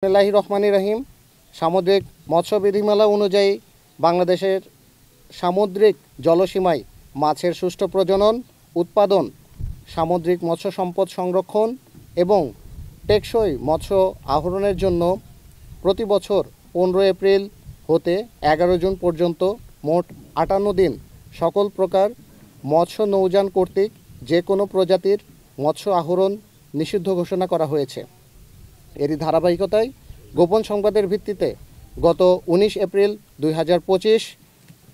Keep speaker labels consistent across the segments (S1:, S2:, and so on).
S1: বিসমিল্লাহির রহমানির রহিম। সামুদ্রিক মৎস্য বিধিমালা অনুযায়ী বাংলাদেশের সামুদ্রিক জলসীমায় মাছের সুষ্ঠু প্রজনন, উৎপাদন, সামুদ্রিক মৎস্য সম্পদ সংরক্ষণ এবং টেকসই মৎস্য আহরণের জন্য প্রতি বছর 15 এপ্রিল হতে 11 জুন পর্যন্ত মোট 58 দিন সকল প্রকার মৎস্য নৌযান কর্তৃক যে কোনো প্রজাতির মৎস্য আহরণ নিষিদ্ধ ঘোষণা করা হয়েছে। এরই ধারাবাহিকতায় গোপন সংবাদের ভিত্তিতে গত 19 এপ্রিল 2025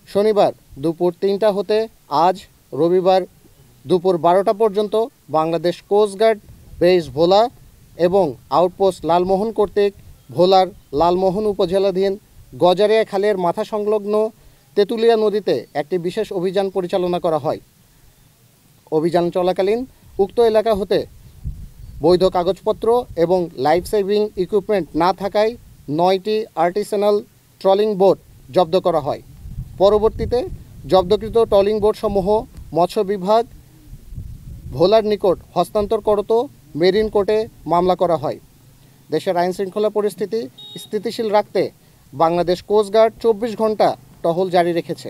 S1: শনিবার দুপুর 3টা হতে আজ রবিবার দুপুর 12টা পর্যন্ত বাংলাদেশ কোস্টগার্ড বেস ভোলা এবং আউটপোস্ট লালমোহন কর্তৃক ভোলার লালমোহন উপজেলাধীন গজারিয়া খালের মাথা সংলগ্ন তেঁতুলিয়া নদীতে একটি বিশেষ অভিযান পরিচালনা করা হয়। অভিযান চলাকালীন উক্ত এলাকা হতে বৈধ কাগজপত্র এবং লাইফ সেভিং ইকুইপমেন্ট না থাকায় 9টি আর্টিসানাল ট্রলিং বোট জব্দ করা হয়। পরবর্তীতে জব্দকৃত ট্রলিং বোটসমূহ মৎস্য বিভাগ ভোলার নিকট হস্তান্তর করত মেরিন কোর্টে মামলা করা হয়। দেশের আইনশৃঙ্খলা পরিস্থিতি স্থিতিশীল রাখতে বাংলাদেশ কোস্টগার্ড 24 ঘন্টা টহল জারি রেখেছে,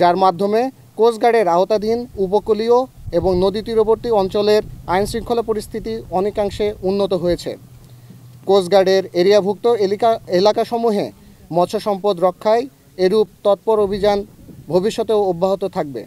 S1: যার মাধ্যমে কোস্টগার্ডের আওতাধীন উপকূলীয় এবং নদী তীরবর্তী অঞ্চলের আইনশৃঙ্খলা পরিস্থিতি অনেকাংশে উন্নত হয়েছে। কোস্টগার্ডের এরিয়াভুক্ত এলাকাসমূহে মৎস্য সম্পদ রক্ষায় এরূপ তৎপর অভিযান ভবিষ্যতেও অব্যাহত থাকবে।